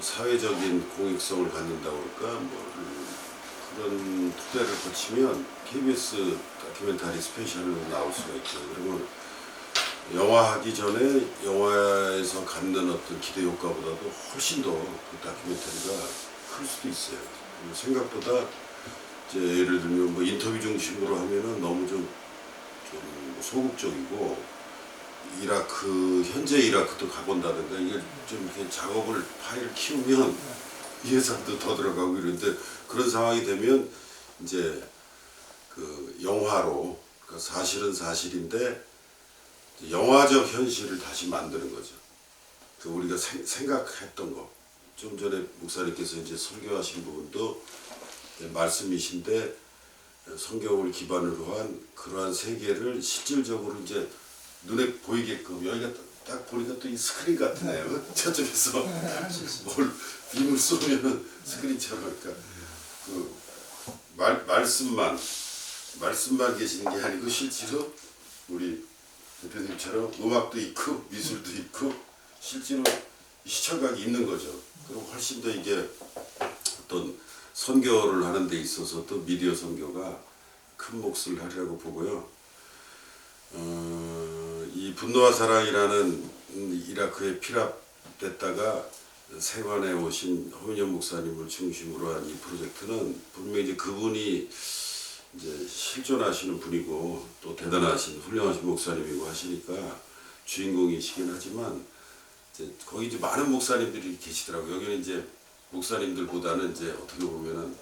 [SPEAKER 4] 사회적인 공익성을 갖는다고 할까 뭐 그런 토대를 거치면 KBS 다큐멘터리 스페셜로 나올 수가 있죠. 그리고 영화 하기 전에 영화에서 갖는 어떤 기대 효과보다도 훨씬 더 그 다큐멘터리가 클 수도 있어요. 생각보다 이제 예를 들면 뭐 인터뷰 중심으로 하면은 너무 좀 소극적이고 이라크 현재 이라크도 가본다든가 이게 좀 이렇게 작업을 파일을 키우면 예산도 더 들어가고 이런데 그런 상황이 되면 이제 그 영화로 그러니까 사실은 사실인데 영화적 현실을 다시 만드는 거죠. 그 우리가 생각했던 거. 좀 전에 목사님께서 이제 설교하신 부분도 말씀이신데 성경을 기반으로 한 그러한 세계를 실질적으로 이제 눈에 보이게끔 여기가 딱 보니까 또 이 스크린 같으네요. 저쪽에서 뭘 빔을 쏘면은 스크린처럼 그러니까 그 말씀만 계시는 게 아니고 실제로 우리 대표님처럼 음악도 있고 미술도 있고 실제로 시청각이 있는 거죠. 그럼 훨씬 더 이게 어떤 선교를 하는 데 있어서 또 미디어 선교가 큰 몫을 하리라고 보고요. 이 분노와 사랑이라는 이라크에 피랍됐다가 세관에 오신 허민영 목사님을 중심으로 한 이 프로젝트는 분명히 이제 그분이 이제 실존하시는 분이고 또 대단하신 훌륭하신 목사님이고 하시니까 주인공이시긴 하지만 이제 거기 이제 많은 목사님들이 계시더라고요. 여기는 이제 목사님들보다는 이제 어떻게 보면은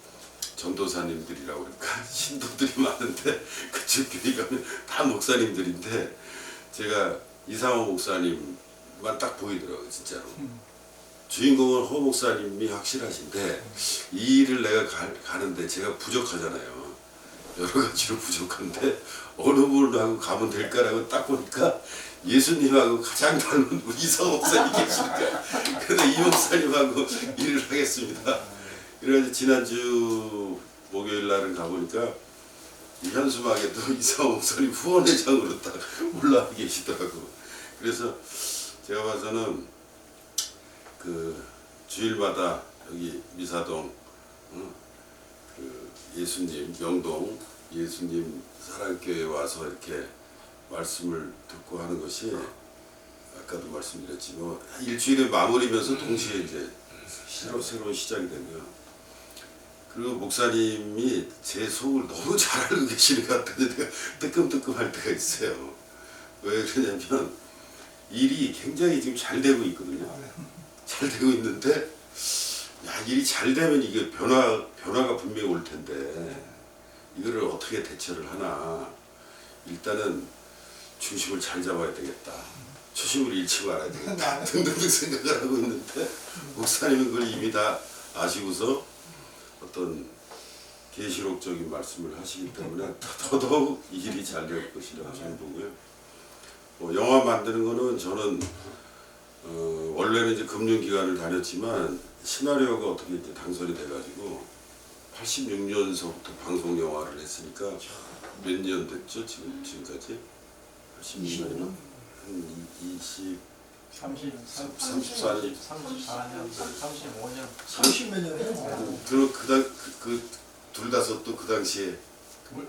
[SPEAKER 4] 전도사님들이라고 그럴까 신도들이 많은데 그쪽 교회 가면 다 목사님들인데 제가 이상호 목사님만 딱 보이더라고요 진짜로. 주인공은 허 목사님이 확실하신데 이 일을 내가 가는데 제가 부족하잖아요. 여러 가지로 부족한데 어느 분하고 가면 될까라고 딱 보니까 예수님하고 가장 닮은 우리 이상호 목사님 계시니까 그래서 이 목사님하고 일을 하겠습니다. 그래서 지난주 목요일 날은 가보니까 현수막에도 이상호 목사님 후원회장으로 딱 올라와 계시더라고. 그래서 제가 봐서는 그 주일마다 여기 미사동 그 예수님 명동 예수님 사랑교회에 와서 이렇게 말씀을 듣고 하는 것이 아까도 말씀드렸지 뭐 일주일에 마무리면서 동시에 이제 새로운 시작이 되고요. 그리고 목사님이 제 속을 너무 잘 알고 계시는 것 같은데 내가 뜨끔뜨끔할 때가 있어요. 왜 그러냐면 일이 굉장히 지금 잘 되고 있거든요. 잘 되고 있는데 야 일이 잘 되면 이게 변화가 분명히 올 텐데 이거를 어떻게 대처를 하나 일단은 중심을 잘 잡아야 되겠다. 초심을 잃지 말아야 되겠다. 등등등 생각을 하고 있는데 목사님은 그걸 이미 다 아시고서 어떤 계시록적인 말씀을 하시기 때문에 더더욱 이 일이 잘 될 것이라고 저는 보고요. 뭐 영화 만드는 거는 저는 원래는 이제 금융기관을 다녔지만 시나리오가 어떻게 이제 당선이 돼가지고 86년서부터 방송 영화를 했으니까 몇 년 됐죠 지금까지? 86년이나 한 34년,
[SPEAKER 2] 35년.
[SPEAKER 1] 30몇 년이요.
[SPEAKER 4] 둘 다서 또 그 당시에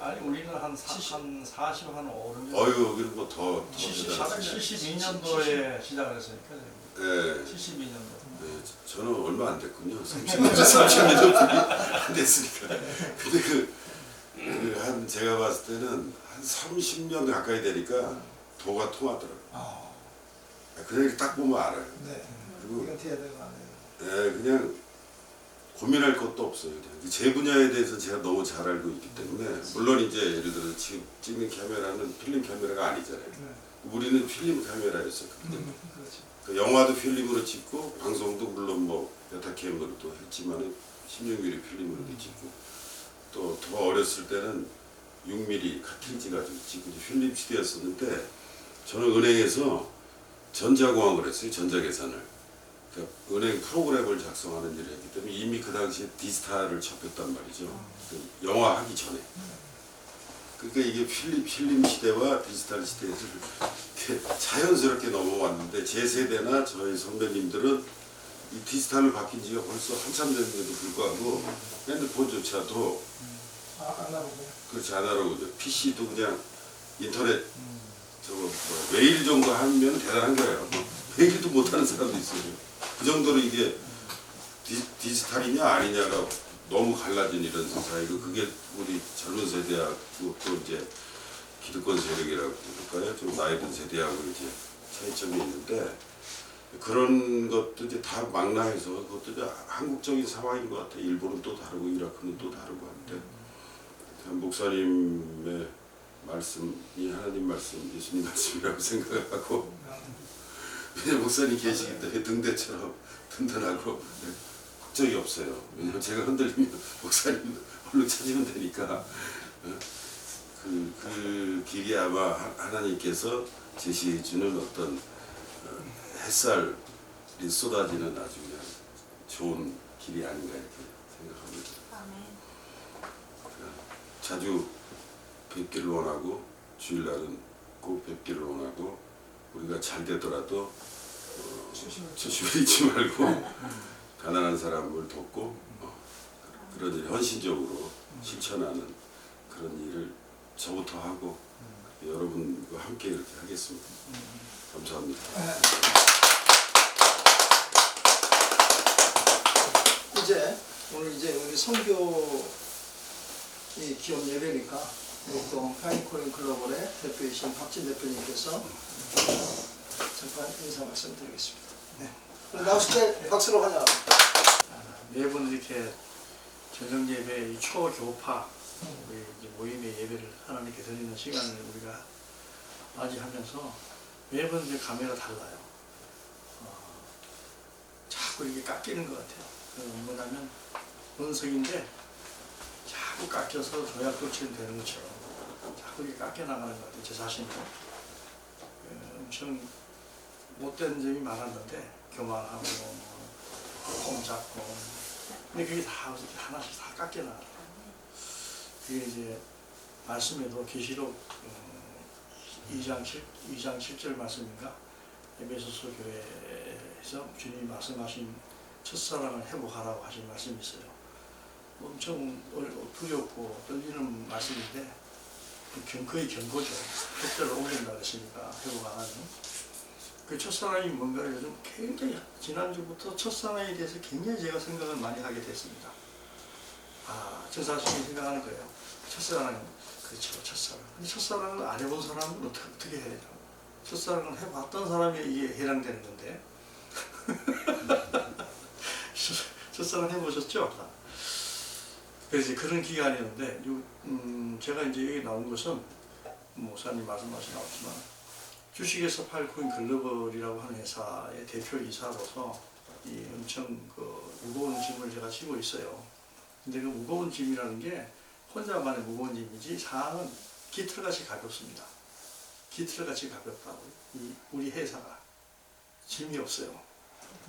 [SPEAKER 2] 아니 우리는 한 45년.
[SPEAKER 4] 어유 여기는 뭐 더
[SPEAKER 2] 72년도에 시작을 했으니까.
[SPEAKER 4] 예.
[SPEAKER 2] 72년도.
[SPEAKER 4] 네, 저는 얼마 안 됐군요. 30년 안 됐으니까. 근데 한 제가 봤을 때는 한 30년 가까이 되니까 도가 통하더라고요. 그냥 딱 보면 알아요.
[SPEAKER 1] 네.
[SPEAKER 4] 그리고
[SPEAKER 1] 이건 돼야 되는 거 아니에요?
[SPEAKER 4] 네, 그냥 고민할 것도 없어요. 그냥 제 분야에 대해서 제가 너무 잘 알고 있기 때문에 물론 이제 예를 들어 지금 찍는 카메라는 필름 카메라가 아니잖아요.
[SPEAKER 1] 네.
[SPEAKER 4] 우리는 필름 카메라였었거든요.
[SPEAKER 1] 그렇죠.
[SPEAKER 4] 그 영화도 필름으로 찍고 방송도 물론 뭐 베타캠으로도 했지만은 16mm 필름으로도 찍고 또 더 어렸을 때는 6mm 카트리지 가지고 찍고 필름 시대였었는데 저는 은행에서 전자공학을 했어요. 전자계산을. 그러니까 은행 프로그램을 작성하는 일을 했기 때문에 이미 그 당시에 디지털을 접했단 말이죠. 그 영화 하기 전에. 그러니까 이게 필름 시대와 디지털 시대를 이렇게 자연스럽게 넘어왔는데 제 세대나 저희 선배님들은 이 디지털로 바뀐 지가 벌써 한참 됐는데도 불구하고 핸드폰조차도
[SPEAKER 1] 아날로그.
[SPEAKER 4] 그렇지 아날로그 PC도 그냥 인터넷 저거 뭐 메일 정도 하면 대단한 거예요. 메일도 못하는 사람도 있어요. 그 정도로 이게 디지털이냐 아니냐가 너무 갈라진 이런 사이고 그게 우리 젊은 세대하고 또 이제 기득권 세력이라고 그럴까요? 좀 나이 든 세대하고 이제 차이점이 있는데 그런 것도 이제 다 망라해서 그것도 이제 한국적인 상황인 것 같아요. 일본은 또 다르고 이라크는 또 다르고 한데 목사님의 말씀이 하나님 말씀, 예수님 말씀이라고 생각하고 왜냐면 목사님 계시기 때문에 등대처럼 든든하고 걱정이 없어요. 왜냐면 제가 흔들리면 목사님 얼른 찾으면 되니까 그 길이 아마 하나님께서 제시해주는 어떤 햇살이 쏟아지는 아주 그냥 좋은 길이 아닌가 이렇게 생각합니다. 자주 뵙기를 원하고 주일날은 꼭 뵙기를 원하고 우리가 잘 되더라도 초심을 잊지 말고 가난한 사람을 돕고 그런 일 헌신적으로 실천하는 그런 일을 저부터 하고 여러분과 함께 이렇게 하겠습니다. 감사합니다.
[SPEAKER 1] 오늘 우리 선교 이 기업 예배니까 또 파인코인 글로벌의 대표이신 박진 대표님께서 잠깐 인사 말씀드리겠습니다. 네. 나오실 때 박수로 환영합니다.
[SPEAKER 2] 매번 이렇게 저녁 예배 초교파 우리 이제 모임의 예배를 하나님께 드리는 시간을 우리가 맞이하면서 매번 이제 감회가 달라요. 자꾸 이게 깎이는 것 같아요. 뭐냐면 원석인데 자꾸 깎여서 조약돌치는 되는 것처럼 자꾸 이게 깎여 나가는 것 같아요. 제 자신도 엄청 못된 점이 많았는데 교만하고 폼잡고 근데 그게 다 하나씩 다 깎여 나가요. 그게 이제 말씀에도 계시록 2장 7절 말씀인가 에베소서 교회에서 주님이 말씀하신 첫사랑을 회복하라고 하신 말씀이 있어요. 엄청 두렵고 떨리는 말씀인데 거의 경고죠. 격절을 옮긴다 그랬으니까 회복 안 하는. 그 첫사랑이 뭔가를 요즘 굉장히 지난주부터 첫사랑에 대해서 굉장히 제가 생각을 많이 하게 됐습니다. 저 자신이 생각하는 거예요. 첫사랑은 그렇죠, 첫사랑. 근데 첫사랑을 안 해본 사람은 어떻게 해야 되나? 첫사랑을 해봤던 사람이 이게 해당되는 건데. 첫사랑 해보셨죠? 그래서 그런 기간이었는데, 제가 이제 여기 나온 것은 목사님 말씀하신 나왔지만 주식에서 팔코인 글로벌이라고 하는 회사의 대표이사로서 이 엄청 그 무거운 짐을 제가 지고 있어요. 근데 그 무거운 짐이라는 게 혼자만의 무거운 짐이지 상황은 깃털같이 가볍습니다. 깃털같이 가볍다고. 우리 회사가 짐이 없어요.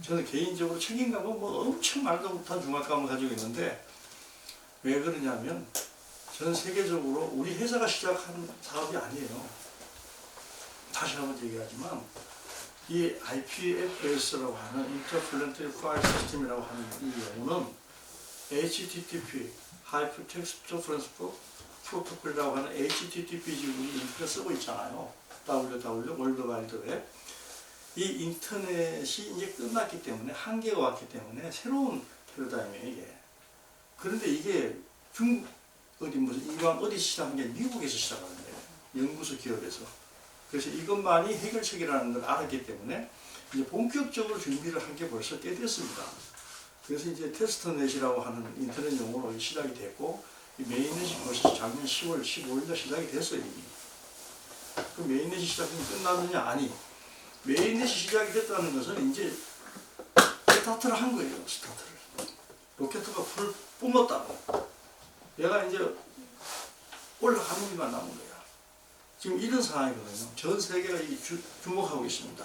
[SPEAKER 2] 저는 개인적으로 책임감은 엄청 말도 못한 중압감을 가지고 있는데 왜 그러냐면 전 세계적으로 우리 회사가 시작한 사업이 아니에요. 다시 한번 얘기하지만 이 IPFS라고 하는 Interplanetary File System이라고 하는 이 용어는 HTTP, Hypertext Transfer Protocol이라고 하는 HTTP 지금 우리 인터넷 쓰고 있잖아요. WW, 월드 와이드 웹. 이 인터넷이 이제 끝났기 때문에 한계가 왔기 때문에 새로운 패러다임이에요 이게. 그런데 이게 중국 어디 무슨 이방 어디 시작한 게 미국에서 시작하는 거예요. 연구소 기업에서. 그래서 이것만이 해결책이라는 걸 알았기 때문에 이제 본격적으로 준비를 한 게 벌써 꽤 됐습니다. 그래서 이제 테스트넷이라고 하는 인터넷 용어로 시작이 됐고 이 메인넷이 벌써 작년 10월 15일날 시작이 됐어요 이미. 그 메인넷이 시작이 끝났느냐? 아니. 메인넷이 시작이 됐다는 것은 이제 스타트를 한 거예요. 스타트를. 로켓트가 불을 뿜었다고. 얘가 이제 올라가는 일만 남은 거야. 지금 이런 상황이거든요. 전 세계가 주목하고 있습니다.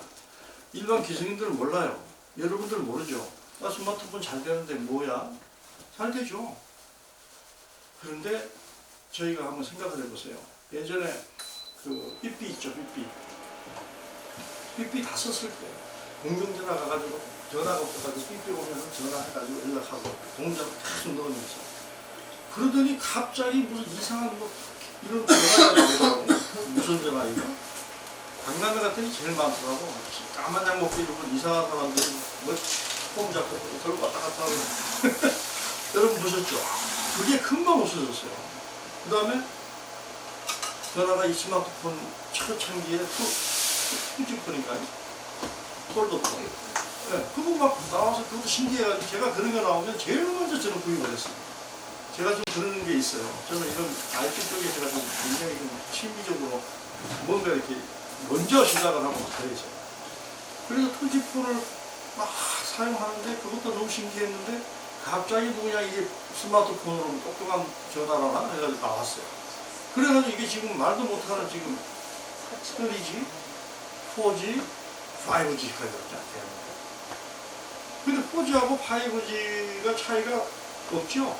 [SPEAKER 2] 일반 기성인들은 몰라요. 여러분들 모르죠. 아, 스마트폰 잘 되는데 뭐야? 잘 되죠. 그런데 저희가 한번 생각을 해보세요. 예전에 그 삐삐 있죠, 삐삐. 삐삐 다 썼을 거예요. 공중전화 가가지고 전화가 없어가지고 삐삐 오면 전화해가지고 연락하고 공장 계속 넣으면서 그러더니 갑자기 무슨 이상한 뭐 이런 전화가 나오더라고. 무슨 전화인가? 강남에 갔더니 제일 많더라고. 까만 양복도 입고 이상한 사람들이 폼 잡고 들고 왔다 갔다 하고 여러분 보셨죠? 그게 금방 없어졌어요. 그 다음에 전화가 이 스마트폰 차로창기에 투지폰인가요? 폴더폰. 네, 그거 막 나와서 그것도 신기해가지고 제가 그런 거 나오면 제일 먼저 저는 구입을 했어요. 제가 좀 그런 게 있어요. 저는 이런 IT 쪽에 제가 좀 굉장히 좀 취미적으로 뭔가 이렇게 먼저 시작을 하고 그래야죠. 그래서 투지폰을 막 사용하는데 그것도 너무 신기했는데 갑자기 그냥 이게 스마트폰으로 똑똑한 전화를 하나 해가지고 나왔어요. 그래가지고 이게 지금 말도 못하는 지금 3G, 4G, 5G까지 왔잖아요. 근데 4G하고 5G가 차이가 없죠.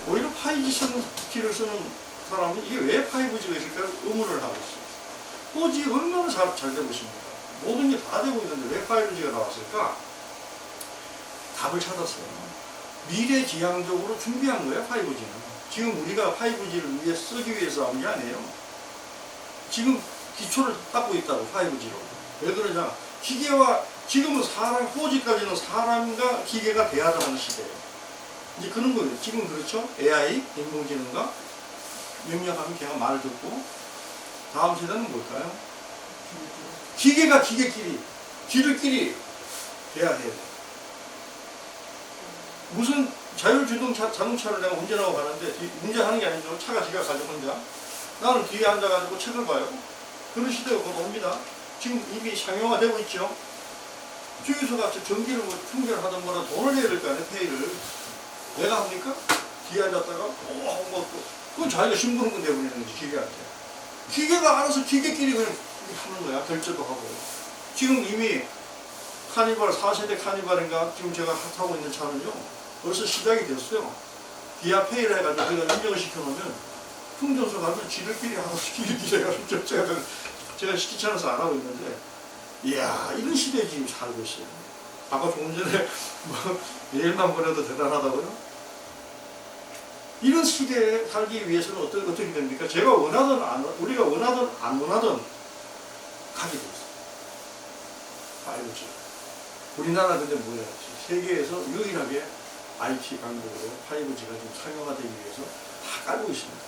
[SPEAKER 2] 오히려 5G를 쓰는 사람이 이게 왜 5G가 있을까 의문을 하고 있어요. 4G 얼마나 잘 되고 있습니까? 모든 게 다 되고 있는데 왜 5G가 나왔을까? 답을 찾았어요. 미래지향적으로 준비한 거예요, 5G는. 지금 우리가 5G를 위해 쓰기 위해서 한 게 아니에요. 지금 기초를 닦고 있다고, 5G로. 왜 그러냐? 기계와, 지금은 4G까지는 사람과 기계가 대화하는 시대예요. 이제 그런 거예요. 지금 그렇죠? AI, 인공지능과 명령하면 걔가 말을 듣고, 다음 세대는 뭘까요? 기계가 기계끼리, 지들끼리 대화해야 돼. 무슨 자동차를 내가 운전하고 가는데, 운전하는 게 아니죠. 차가 지가 가지고 혼자. 나는 뒤에 앉아가지고 책을 봐요. 그런 시대가 곧 옵니다. 지금 이미 상용화되고 있죠. 주유소 같이 전기를 뭐 충전하던 거나 돈을 내야 될 거 아니에요, 페이를. 내가 합니까? 뒤에 앉았다가, 그건 자기가 심부름 건 내보내는 거지, 기계한테. 기계가 알아서 기계끼리 그냥 하는 거야, 결제도 하고. 지금 이미 카니발, 4세대 카니발인가, 지금 제가 타고 있는 차는요, 벌써 시작이 됐어요. 디아페이를 해가지고 우리가 인정을 시켜놓으면, 충전소 가면 지들끼리 하고, 지들끼리 해가지고, 제가 시키차에서 안 하고 있는데, 이야, 이런 시대에 지금 살고 있어요. 아까 조금 전에, 메일만 보내도 대단하다고요? 이런 시대에 살기 위해서는 어떻게 됩니까? 제가 원하든 우리가 원하든 안 원하든 가게 돼 있어요. 5G. 우리나라 근데 뭐야? 세계에서 유일하게 IT 강국으로 5G가 지금 상용화되기 위해서 다 깔고 있습니다.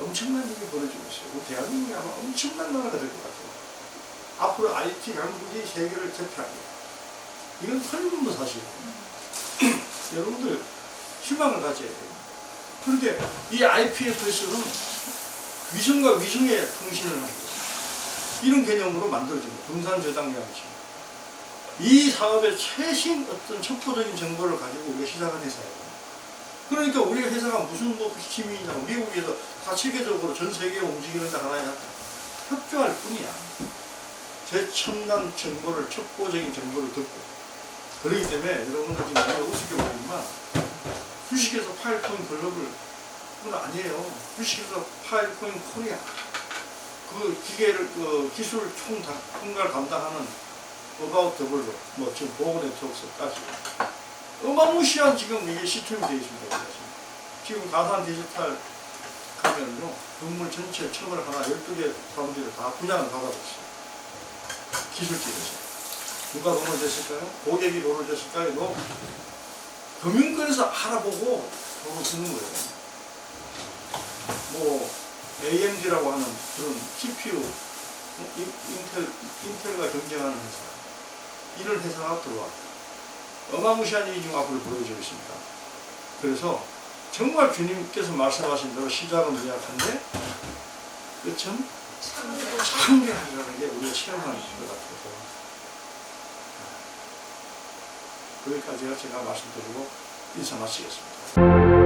[SPEAKER 2] 엄청난 일이 벌어지고 있어요. 우리 대한민국이 아마 엄청난 나라가 될 것 같아요. 앞으로 IT 강국이 세계를 대표합니다. 이건 틀림없는 사실이에요. 여러분들 희망을 가져야 돼요. 그런데 이 IPFS는 위성과 위성의 통신을 하는 거예요. 이런 개념으로 만들어진 거예요. 분산 저장 장치. 이 사업의 최신 어떤 첩보적인 정보를 가지고 우리가 시작한 회사예요. 그러니까 우리 회사가 무슨 뭐 힘이 있냐고 미국에서 다 체계적으로 전 세계에 움직이는 데 하나의 협조할 뿐이야. 최첨단 정보를, 첩보적인 정보를 듣고. 그렇기 때문에 여러분들 지금 내가 우습게 보지만 주식에서 파일코인 글로벌 그건 아니에요. 주식에서 파일코인 코리아 그 기계를 그 기술 총괄 담당하는 어바웃 더블로 뭐 지금 보고 네트워크까지 어마무시한 지금 이게 시스템이 되어 있습니다. 지금 가상 디지털 가면요 건물 전체 층을 하나 12개 사람들이 다 분양을 받아줬어요. 기술직에서. 누가 돈을 댔을까요? 고객이 돈을 댔을까요? 이거 금융권에서 알아보고 돈을 쓰는 거예요. 뭐 AMD라고 하는 그런 CPU, 인텔과 경쟁하는 회사, 이런 회사가 들어왔다. 어마무시한 일이 지금 앞으로 보여지고 있습니다. 그래서 정말 주님께서 말씀하신 대로 시작은 미약한데 끝은 창대하리라는 게 우리가 체험하는 것 같아서 거기까지가 제가 말씀드리고 인사 마치겠습니다.